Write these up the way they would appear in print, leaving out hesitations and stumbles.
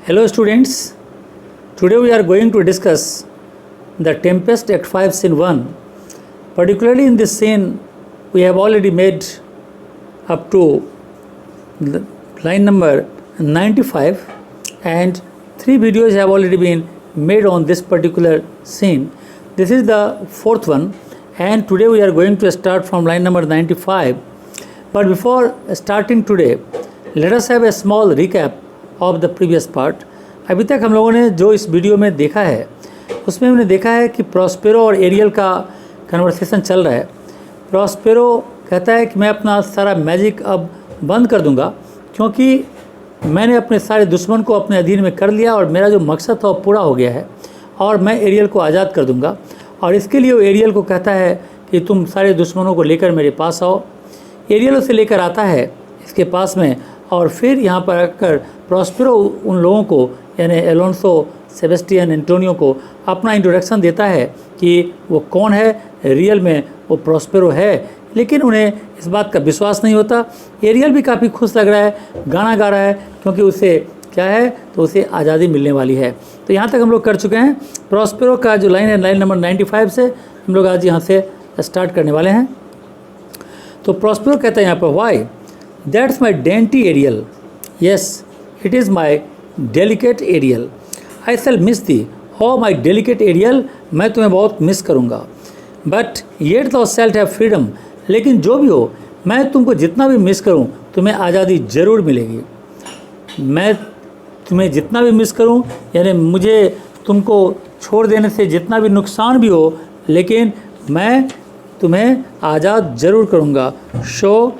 Hello students, today we are going to discuss the Tempest Act 5 Scene 1. Particularly in this scene, we have already made up to line number 95 and 3 videos have already been made on this particular scene. This is the fourth one and today we are going to start from line number 95. But before starting today, let us have a small recap of the previous part. अभी तक हम लोगों ने जो इस video में देखा है उसमें हमने देखा है कि प्रॉस्पेरो और एरियल का कन्वर्सेशन चल रहा है. प्रॉस्पेरो कहता है कि मैं अपना सारा मैजिक अब बंद कर दूंगा क्योंकि मैंने अपने सारे दुश्मन को अपने अधीन में कर लिया और मेरा जो मकसद था वो पूरा हो गया है और मैं एरियल को आज़ाद कर दूंगा. और इसके लिए वो एरियल को कहता है कि तुम सारे दुश्मनों को लेकर मेरे पास आओ. एरियल उसे लेकर आता है इसके पास में और फिर यहाँ पर आकर प्रॉस्पेरो उन लोगों को यानी एलोंसो, सेबेस्टियन, एंटोनियो को अपना इंट्रोडक्शन देता है कि वो कौन है. रियल में वो प्रॉस्पेरो है लेकिन उन्हें इस बात का विश्वास नहीं होता. एरियल भी काफ़ी खुश लग रहा है, गाना गा रहा है क्योंकि उसे क्या है तो उसे आज़ादी मिलने वाली है. तो यहाँ तक हम लोग कर चुके हैं. प्रॉस्पेरो का जो लाइन है लाइन नंबर 95 से हम लोग आज यहाँ से स्टार्ट करने वाले हैं. तो प्रॉस्पेरो कहता है यहाँ पर Y That's my dainty Ariel. Yes, it is my delicate Ariel. I shall miss thee. Oh my delicate Ariel, मैं तुम्हें बहुत मिस करूँगा. But yet thou shalt have freedom. लेकिन जो भी हो मैं तुमको जितना भी मिस करूँ तुम्हें आज़ादी ज़रूर मिलेगी. मैं तुम्हें जितना भी मिस करूँ यानी मुझे तुमको छोड़ देने से जितना भी नुकसान भी हो लेकिन मैं तुम्हें आज़ाद ज़रूर करूँगा. Show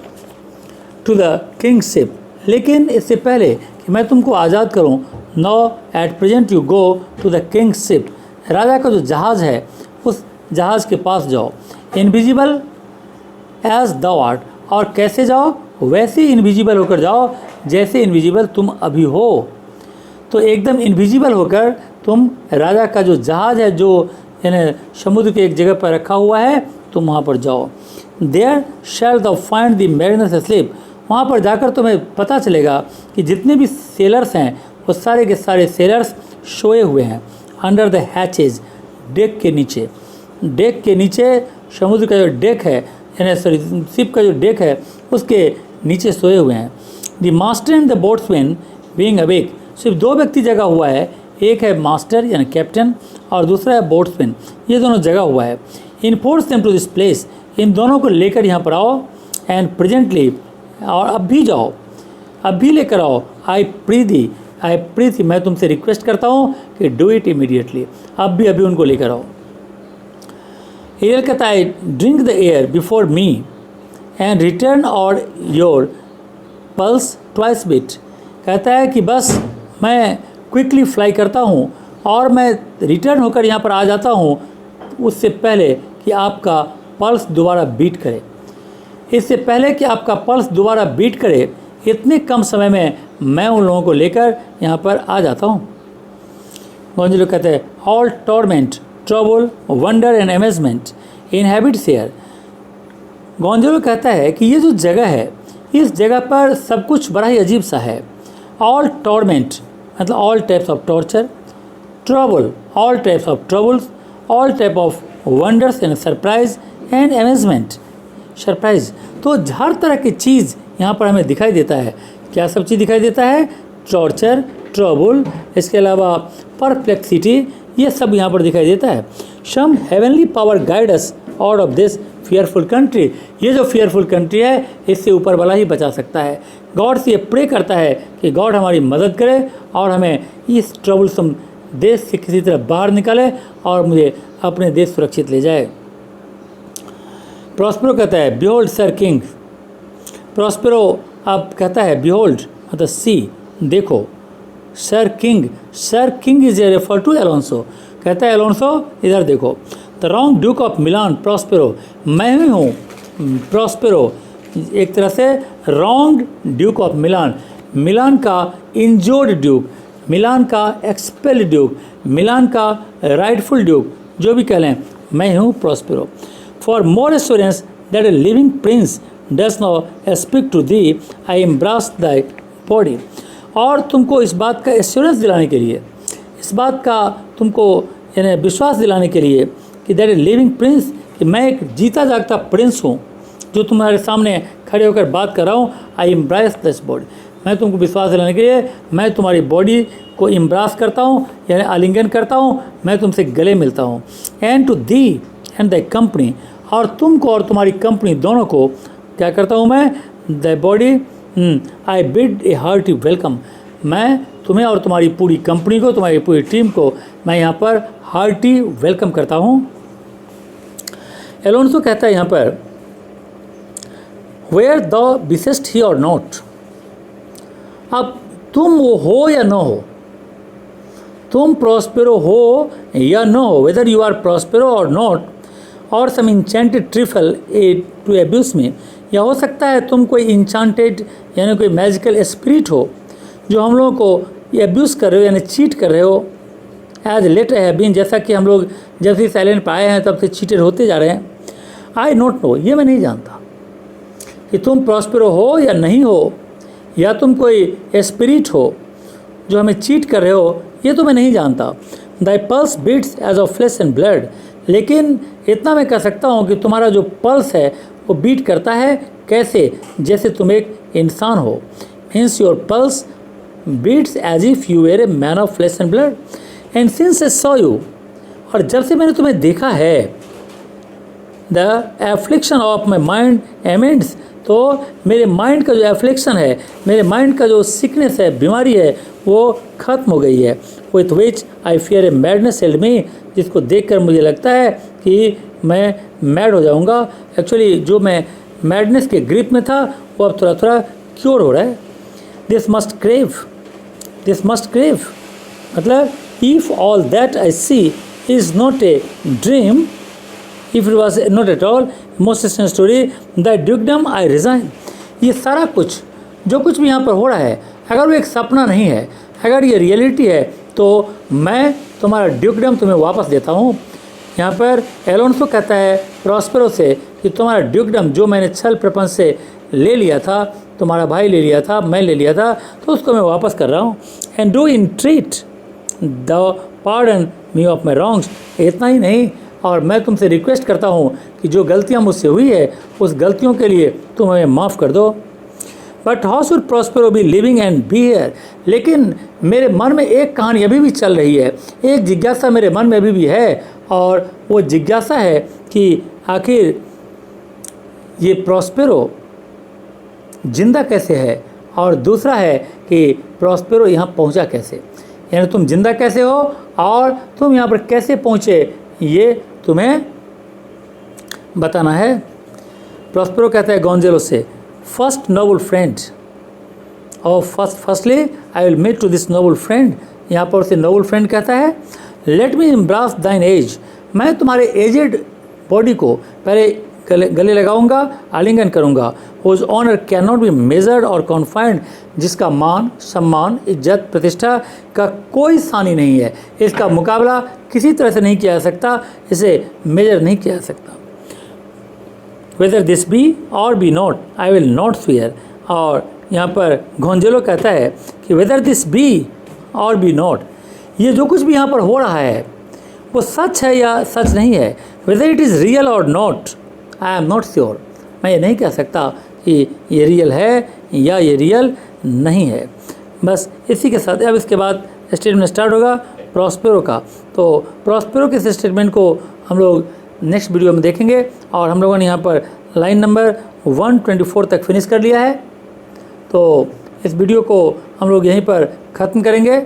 to the king's ship. लेकिन इससे पहले कि मैं तुमको आज़ाद करूं, now at present you go to the king's ship. राजा का जो जहाज़ है उस जहाज़ के पास जाओ. Invisible as the art. और कैसे जाओ? वैसे इनविजिबल होकर जाओ जैसे इनविजिबल तुम अभी हो. तो एकदम इनविजिबल होकर तुम राजा का जो जहाज़ है जो यानी समुद्र के एक जगह पर रखा हुआ है तुम वहाँ पर जाओ. There shall the find the mariners asleep. वहाँ पर जाकर तुम्हें पता चलेगा कि जितने भी सेलर्स हैं वो सारे के सारे सेलर्स सोए हुए हैं अंडर द हैचेज. डेक के नीचे. डेक के नीचे समुद्र का जो डेक है यानी सॉरी शिप का जो डेक है उसके नीचे सोए हुए हैं. The master and the boatsman being awake. सिर्फ 2 व्यक्ति जगा हुआ है. एक है मास्टर यानी कैप्टन और दूसरा है बोट्समैन. ये दोनों जगा हुआ है. Enforce them to this place. इन दोनों को लेकर यहाँ पर आओ. एंड प्रेजेंटली और अब भी जाओ, अब भी लेकर आओ. आई प्रीति मैं तुमसे रिक्वेस्ट करता हूँ कि डू इट इमीडिएटली. अब भी अभी उनको लेकर आओ. एरियल कहता है drink the air before me and return और योर पल्स ट्वाइस बिट. कहता है कि बस मैं क्विकली फ्लाई करता हूँ और मैं रिटर्न होकर यहाँ पर आ जाता हूँ उससे पहले कि आपका पल्स दोबारा बीट करे. इससे पहले कि आपका पल्स दोबारा बीट करे इतने कम समय में मैं उन लोगों को लेकर यहाँ पर आ जाता हूँ. गोंजालो कहते हैं all torment, trouble, wonder and amazement inhabits here. Gonzalo कहता है कि ये जो जगह है इस जगह पर सब कुछ बड़ा ही अजीब सा है. ऑल टॉर्मेंट मतलब all types of torture, trouble all types of troubles, all type of wonders and surprise and amazement. Surprise तो हर तरह की चीज़ यहाँ पर हमें दिखाई देता है. क्या सब चीज़ दिखाई देता है? टॉर्चर, ट्रबल, इसके अलावा परप्लेक्सिटी, ये सब यहाँ पर दिखाई देता है. Some heavenly power guide us out of this fearful country. ये जो फियरफुल कंट्री है इससे ऊपर वाला ही बचा सकता है. गॉड से ये प्रे करता है कि गॉड हमारी मदद करे और हमें इस ट्रबलसम देश से किसी तरह बाहर निकाले और मुझे अपने देश सुरक्षित ले जाए. प्रॉस्पेरो कहता है बिहोल्ड सर किंग. प्रॉस्पेरो अब कहता है बिहोल्ड मतलब सी देखो. Sir king is a refer to Alonso. कहता है एलोंसो इधर देखो. The wrong duke of Milan Prospero. मैं ही हूँ प्रॉस्पेरो एक तरह से wrong duke of Milan. Milan का इंजोर्ड ड्यूक, मिलान का एक्सपेल्ड ड्यूक, मिलान का राइटफुल ड्यूक जो भी कह लें मैं हूँ Prospero. For more assurance that a living prince does not speak to thee I embrace thy body. और तुमको इस बात का एश्योरेंस दिलाने के लिए, इस बात का तुमको यानी विश्वास दिलाने के लिए कि दैट इज लिविंग प्रिंस, कि मैं एक जीता जागता प्रिंस हूँ जो तुम्हारे सामने खड़े होकर बात कर रहा हूँ। आई एम्ब्रेस दिस बॉडी, मैं तुमको विश्वास दिलाने के लिए मैं तुम्हारी बॉडी को एम्ब्रास करता हूँ, यानी आलिंगन करता हूँ, मैं तुमसे गले मिलता हूँ। And to the end the company, और तुमको और तुम्हारी कंपनी दोनों को क्या करता हूँ मैं, the body I bid A hearty welcome, मैं तुम्हें और तुम्हारी पूरी कंपनी को, तुम्हारी पूरी टीम को मैं यहाँ पर हार्टी वेलकम करता हूँ। एलोन्सो कहता है यहाँ पर, वेयर द बिसेस्ट ही और नॉट, अब तुम वो हो या न हो, तुम प्रॉस्पेरो हो या न हो, वेदर यू आर प्रॉस्पेरो और नॉट, और सम इंचेंटेड ट्रिफल टू एब्यूज में, या हो सकता है तुम कोई इंचांटेड यानी कोई मैजिकल स्पिरिट हो जो हम लोगों को एब्यूज़ कर रहे हो यानी चीट कर रहे हो। एज लेट हैव बीन, जैसा कि हम लोग जब से साइलेंट पाए हैं तब से चीटेड होते जा रहे हैं। आई नोट नो, ये मैं नहीं जानता कि तुम प्रॉस्पेरो हो या नहीं हो, या तुम कोई स्पिरिट हो जो हमें चीट कर रहे हो, ये तो मैं नहीं जानता। Thy pulse beats as of flesh and blood, लेकिन इतना मैं कह सकता हूँ कि तुम्हारा जो पल्स है वो बीट करता है कैसे, जैसे तुम एक इंसान हो। Means your pulse beats as if you were a man of flesh and blood, and since I saw you, और जब से मैंने तुम्हें देखा है, the affliction of my mind amends, तो मेरे माइंड का जो एफ्लिक्शन है, मेरे माइंड का जो सिकनेस है, बीमारी है, वो ख़त्म हो गई है। With which I fear A madness held मी, जिसको देखकर मुझे लगता है कि मैं मैड हो जाऊंगा। एक्चुअली जो मैं मैडनेस के ग्रिप में था वो अब थोड़ा थोड़ा क्योर हो रहा है। This must crave, this must crave, मतलब if all that I see is not a dream, if it was not at all most story, the dukedom I resign, ये सारा कुछ जो कुछ भी यहाँ पर हो रहा है, अगर वो एक सपना नहीं है, अगर ये रियलिटी है, तो मैं तुम्हारा ड्यूकडम तुम्हें वापस देता हूँ। यहाँ पर एलोन्सो कहता है प्रॉस्पेरो से कि तुम्हारा ड्यूकडम जो मैंने छल प्रपंच से ले लिया था, तुम्हारा भाई ले लिया था, मैं ले लिया था, तो उसको मैं वापस कर रहा हूँ। And do entreat the pardon me of my wrongs, इतना ही नहीं, और मैं तुमसे रिक्वेस्ट करता हूँ कि जो गलतियाँ मुझसे हुई है उस गलतियों के लिए तुम हमें माफ़ कर दो। But how should Prospero B living and be here, लेकिन मेरे मन में एक कहानी अभी भी चल रही है, एक जिज्ञासा मेरे मन में अभी भी है, और वो जिज्ञासा है कि आखिर ये प्रॉस्पेरो जिंदा कैसे है, और दूसरा है कि प्रॉस्पेरो यहाँ पहुँचा कैसे, यानी तुम जिंदा कैसे हो और तुम यहाँ पर कैसे पहुँचे, ये तुम्हें बताना है। प्रॉस्पेरो कहता है गोंजेलो से, फर्स्ट नोबल फ्रेंड, और firstly I will meet to this noble friend, यहाँ पर उसे नोबल फ्रेंड कहता है। लेट मी एम्ब्रास दाइन एज, मैं तुम्हारे एजेड बॉडी को पहले गले लगाऊंगा, आलिंगन करूंगा। Whose honour can not be measured or confined, जिसका मान, सम्मान, इज्जत, प्रतिष्ठा का कोई सानी नहीं है, इसका मुकाबला किसी तरह से नहीं किया जा सकता, इसे मेजर नहीं किया जा सकता। Whether this be or be not I will not fear, और यहाँ पर गोंजेलो कहता है कि whether this be or be not, ये जो कुछ भी यहाँ पर हो रहा है वो सच है या सच नहीं है, वेदर इट इज़ रियल और not I am not sure, मैं ये नहीं कह सकता कि ये रियल है या ये रियल नहीं है। बस इसी के साथ अब इसके बाद स्टेटमेंट स्टार्ट होगा प्रॉस्पेरो का, तो प्रॉस्पेरो के इस स्टेटमेंट को हम लोग नेक्स्ट वीडियो में देखेंगे, और हम लोगों ने यहाँ पर लाइन नंबर 124 तक फिनिश कर लिया है। तो इस वीडियो को हम लोग यहीं पर ख़त्म करेंगे,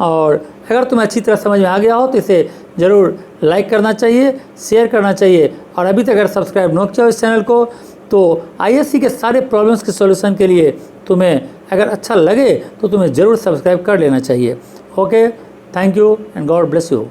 और अगर तुम्हें अच्छी तरह समझ में आ गया हो तो इसे ज़रूर लाइक करना चाहिए, शेयर करना चाहिए, और अभी तक अगर सब्सक्राइब न किया हो इस चैनल को, तो आईएससी के सारे प्रॉब्लम्स के सॉल्यूशन के लिए तुम्हें अगर अच्छा लगे तो तुम्हें ज़रूर सब्सक्राइब कर लेना चाहिए। Okay, thank you and God bless you.